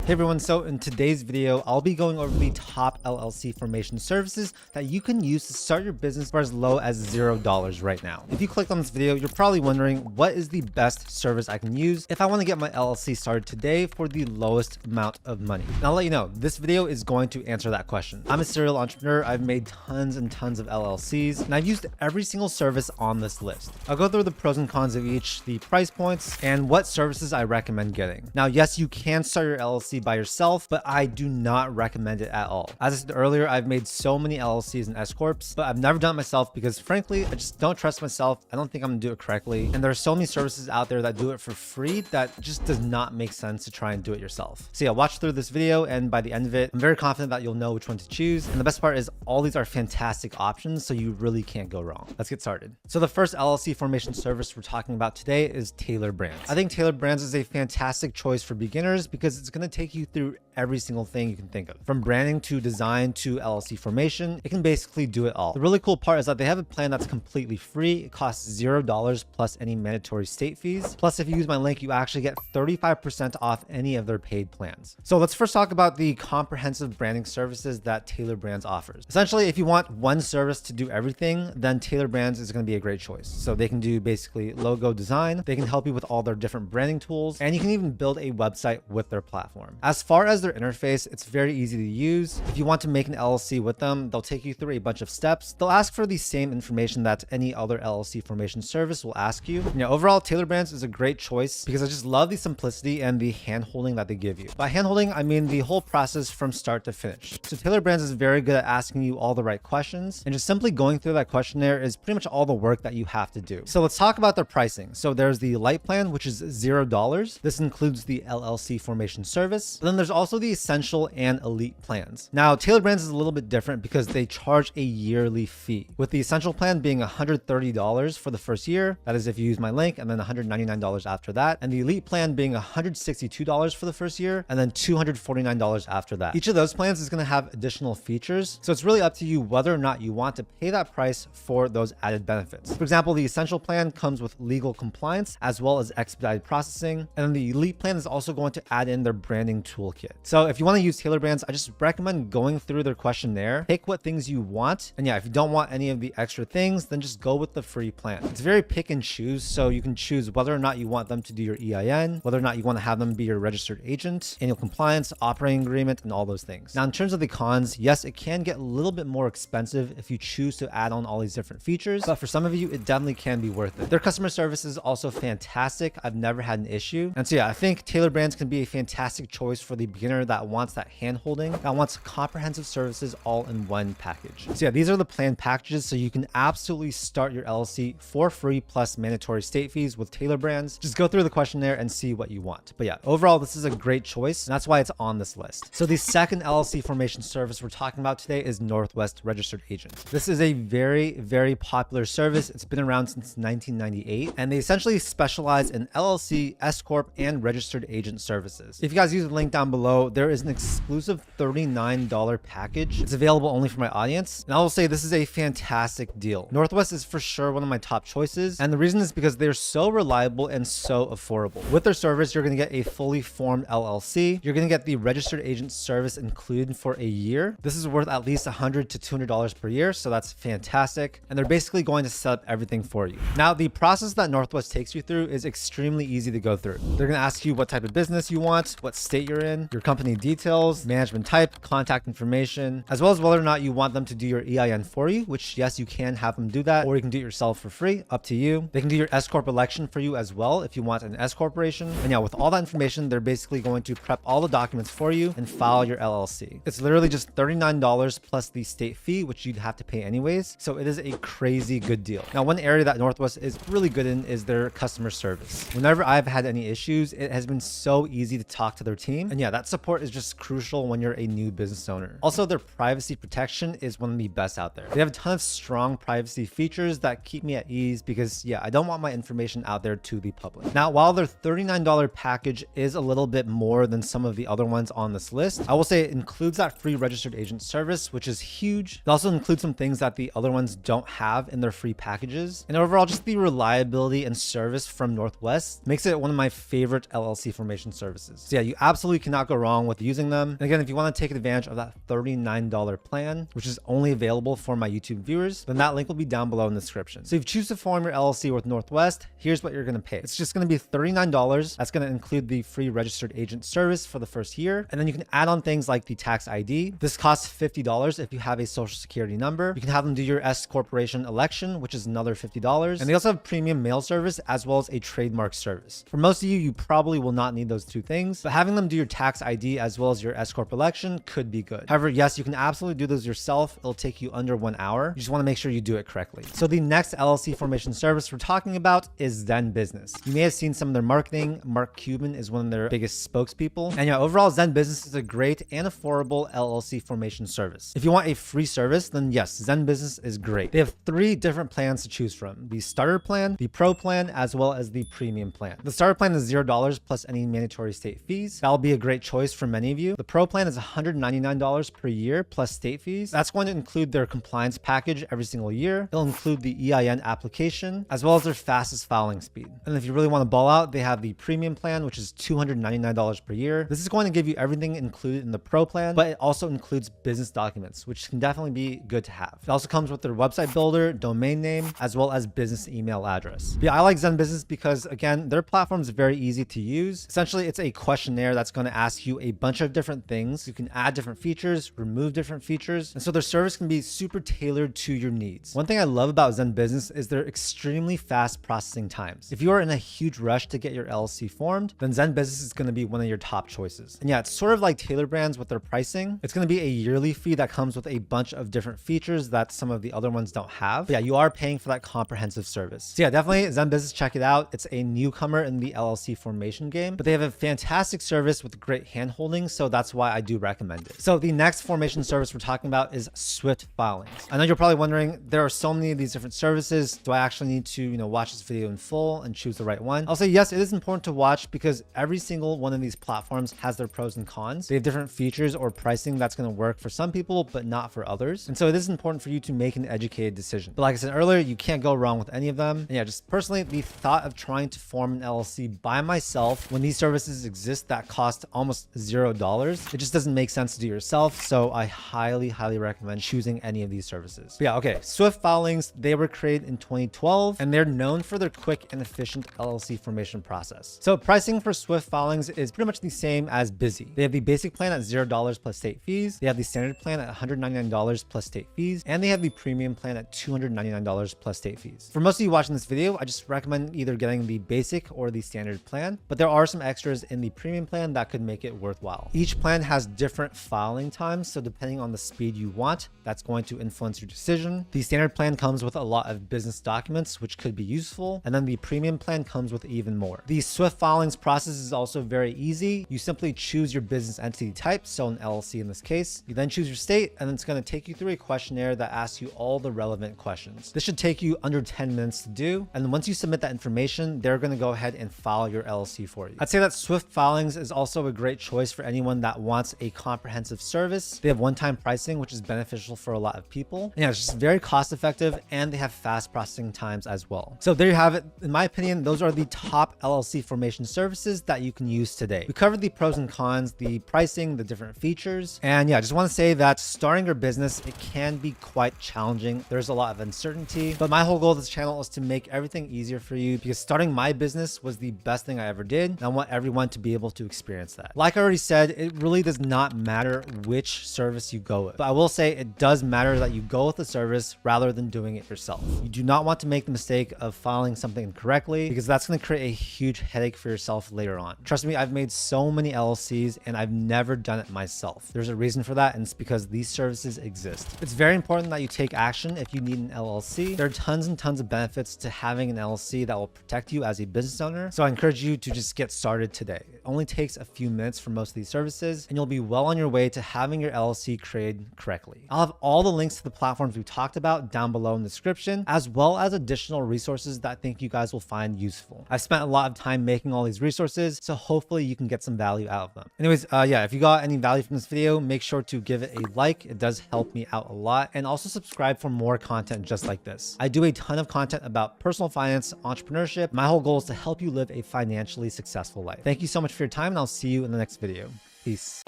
Hey everyone, so in today's video, I'll be going over the top LLC formation services that you can use to start your business for as low as $0 right now. If you clicked on this video, you're probably wondering what is the best service I can use if I want to get my LLC started today for the lowest amount of money. And I'll let you know, this video is going to answer that question. I'm a serial entrepreneur. I've made tons and tons of LLCs, and I've used every single service on this list. I'll go through the pros and cons of each, the price points, and what services I recommend getting. Now, yes, you can start your LLC by yourself, but I do not recommend it at all. As I said earlier, I've made so many LLCs and S Corps, but I've never done it myself because frankly, I just don't trust myself. I don't think I'm gonna do it correctly. And there are so many services out there that do it for free that just does not make sense to try and do it yourself. So yeah, watch through this video, and by the end of it, I'm very confident that you'll know which one to choose. And the best part is all these are fantastic options, so you really can't go wrong. Let's get started. So the first LLC formation service we're talking about today is Tailor Brands. I think Tailor Brands is a fantastic choice for beginners because it's gonna take you through every single thing you can think of. From branding to design to LLC formation, it can basically do it all. The really cool part is that they have a plan that's completely free. It costs $0 plus any mandatory state fees. Plus, if you use my link, you actually get 35% off any of their paid plans. So let's first talk about the comprehensive branding services that Tailor Brands offers. Essentially, if you want one service to do everything, then Tailor Brands is going to be a great choice. So they can do basically logo design, they can help you with all their different branding tools, and you can even build a website with their platform. As far as their interface, it's very easy to use. If you want to make an LLC with them, they'll take you through a bunch of steps. They'll ask for the same information that any other LLC formation service will ask you. Overall, Tailor Brands is a great choice because I just love the simplicity and the hand-holding that they give you. By hand-holding, I mean the whole process from start to finish. So Tailor Brands is very good at asking you all the right questions, and just simply going through that questionnaire is pretty much all the work that you have to do. So let's talk about their pricing. So there's the light plan, which is $0. This includes the LLC formation service. But then there's also the essential and elite plans. Now, Tailor Brands is a little bit different because they charge a yearly fee, with the essential plan being $130 for the first year. That is if you use my link, and then $199 after that. And the elite plan being $162 for the first year, and then $249 after that. Each of those plans is going to have additional features. So it's really up to you whether or not you want to pay that price for those added benefits. For example, the essential plan comes with legal compliance as well as expedited processing. And then the elite plan is also going to add in their branding toolkit. So if you want to use Tailor Brands, I just recommend going through their questionnaire, pick what things you want. And yeah, if you don't want any of the extra things, then just go with the free plan. It's very pick and choose. So you can choose whether or not you want them to do your EIN, whether or not you want to have them be your registered agent, annual compliance, operating agreement, and all those things. Now, in terms of the cons, yes, it can get a little bit more expensive if you choose to add on all these different features, but for some of you, it definitely can be worth it. Their customer service is also fantastic. I've never had an issue. And so yeah, I think Tailor Brands can be a fantastic choice for the beginner that wants that hand-holding, that wants comprehensive services all in one package. So yeah, these are the plan packages, so you can absolutely start your LLC for free plus mandatory state fees with Tailor Brands. Just go through the questionnaire and see what you want. But yeah, overall, this is a great choice, and that's why it's on this list. So the second LLC formation service we're talking about today is Northwest Registered Agent. This is a very, very popular service. It's been around since 1998, and they essentially specialize in LLC, S Corp, and registered agent services. If you guys use the link down below, there is an exclusive $39 package. It's available only for my audience, and I will say this is a fantastic deal. Northwest is for sure one of my top choices, and the reason is because they're so reliable and so affordable. With their service, you're going to get a fully formed LLC. You're going to get the registered agent service included for a year. This is worth at least $100 to $200 per year, so that's fantastic, and they're basically going to set up everything for you. Now, the process that Northwest takes you through is extremely easy to go through. They're going to ask you what type of business you want, what state you're in, your company details, management type, contact information, as well as whether or not you want them to do your EIN for you, which yes, you can have them do that, or you can do it yourself for free, up to you. They can do your S Corp election for you as well if you want an S corporation. And yeah, with all that information, they're basically going to prep all the documents for you and file your LLC. It's literally just $39 plus the state fee, which you'd have to pay anyways. So it is a crazy good deal. Now, one area that Northwest is really good in is their customer service. Whenever I've had any issues, it has been so easy to talk to their team. And yeah, that support is just crucial when you're a new business owner. Also, their privacy protection is one of the best out there. They have a ton of strong privacy features that keep me at ease because yeah, I don't want my information out there to the public. Now, while their $39 package is a little bit more than some of the other ones on this list, I will say it includes that free registered agent service, which is huge. It also includes some things that the other ones don't have in their free packages. And overall, just the reliability and service from Northwest makes it one of my favorite LLC formation services. So yeah, you absolutely absolutely cannot go wrong with using them. And again, if you want to take advantage of that $39 plan, which is only available for my YouTube viewers, then that link will be down below in the description. So if you choose to form your LLC with Northwest, here's what you're going to pay. It's just going to be $39. That's going to include the free registered agent service for the first year. And then you can add on things like the tax ID. This costs $50 if you have a social security number. You can have them do your S corporation election, which is another $50. And they also have premium mail service as well as a trademark service. For most of you, you probably will not need those two things, but having them do your tax ID as well as your S corp election could be good. However, yes, you can absolutely do those yourself. It'll take you under 1 hour. You just want to make sure you do it correctly. So the next LLC formation service we're talking about is ZenBusiness. You may have seen some of their marketing. Mark Cuban is one of their biggest spokespeople. And yeah, overall, ZenBusiness is a great and affordable LLC formation service. If you want a free service, then yes, ZenBusiness is great. They have 3 different plans to choose from: the starter plan, the pro plan, as well as the premium plan. The starter plan is $0 plus any mandatory state fees. That'll be a great choice for many of you. The pro plan is $199 per year plus state fees. That's going to include their compliance package every single year. It'll include the EIN application as well as their fastest filing speed. And if you really want to ball out, they have the premium plan, which is $299 per year. This is going to give you everything included in the pro plan, but it also includes business documents, which can definitely be good to have. It also comes with their website builder, domain name, as well as business email address. But yeah, I like ZenBusiness because again, their platform is very easy to use. Essentially, it's a questionnaire that's going to ask you a bunch of different things. You can add different features, remove different features. And so their service can be super tailored to your needs. One thing I love about ZenBusiness is their extremely fast processing times. If you are in a huge rush to get your LLC formed, then ZenBusiness is going to be one of your top choices. And yeah, it's sort of like Tailor Brands with their pricing. It's going to be a yearly fee that comes with a bunch of different features that some of the other ones don't have. But yeah, you are paying for that comprehensive service. So yeah, definitely ZenBusiness, check it out. It's a newcomer in the LLC formation game, but they have a fantastic service with great handholding, so that's why I do recommend it. So the next formation service we're talking about is Swyft Filings. I know you're probably wondering, there are so many of these different services. Do I actually need to, watch this video in full and choose the right one? I'll say yes, it is important to watch because every single one of these platforms has their pros and cons. They have different features or pricing that's going to work for some people, but not for others. And so it is important for you to make an educated decision. But like I said earlier, you can't go wrong with any of them. And yeah, just personally, the thought of trying to form an LLC by myself when these services exist that cost almost $0, it just doesn't make sense to do yourself. So I highly recommend choosing any of these services. But yeah, okay. Swyft Filings, they were created in 2012 and they're known for their quick and efficient LLC formation process. So pricing for Swyft Filings is pretty much the same as Busy. They have the basic plan at $0 plus state fees. They have the standard plan at $199 plus state fees. And they have the premium plan at $299 plus state fees. For most of you watching this video, I just recommend either getting the basic or the standard plan, but there are some extras in the premium plan that could make it worthwhile. Each plan has different filing times, so depending on the speed you want, that's going to influence your decision. The standard plan comes with a lot of business documents, which could be useful, and then the premium plan comes with even more. The Swyft Filings process is also very easy. You simply choose your business entity type, so an LLC in this case. You then choose your state, and it's going to take you through a questionnaire that asks you all the relevant questions. This should take you under 10 minutes to do, and then once you submit that information, they're going to go ahead and file your LLC for you. I'd say that Swyft Filings is also a great choice for anyone that wants a comprehensive service. They have one-time pricing, which is beneficial for a lot of people. And yeah, it's just very cost-effective, and they have fast processing times as well. So there you have it. In my opinion, those are the top LLC formation services that you can use today. We covered the pros and cons, the pricing, the different features. And yeah, I just want to say that starting your business, it can be quite challenging. There's a lot of uncertainty, but my whole goal of this channel is to make everything easier for you because starting my business was the best thing I ever did. And I want everyone to be able to experience that. Like I already said, it really does not matter which service you go with, but I will say it does matter that you go with the service rather than doing it yourself. You do not want to make the mistake of filing something incorrectly because that's going to create a huge headache for yourself later on. Trust me, I've made so many LLCs and I've never done it myself. There's a reason for that, and it's because these services exist. It's very important that you take action if you need an LLC. There are tons and tons of benefits to having an LLC that will protect you as a business owner. So I encourage you to just get started today. It only takes a few minutes for most of these services, and you'll be well on your way to having your LLC created correctly. I'll have all the links to the platforms we talked about down below in the description, as well as additional resources that I think you guys will find useful. I've spent a lot of time making all these resources, so hopefully you can get some value out of them. Anyways, yeah, if you got any value from this video, make sure to give it a like. It does help me out a lot. And also subscribe for more content just like this. I do a ton of content about personal finance, entrepreneurship. My whole goal is to help you live a financially successful life. Thank you so much for your time, and I'll I'll see you in the next video. Peace.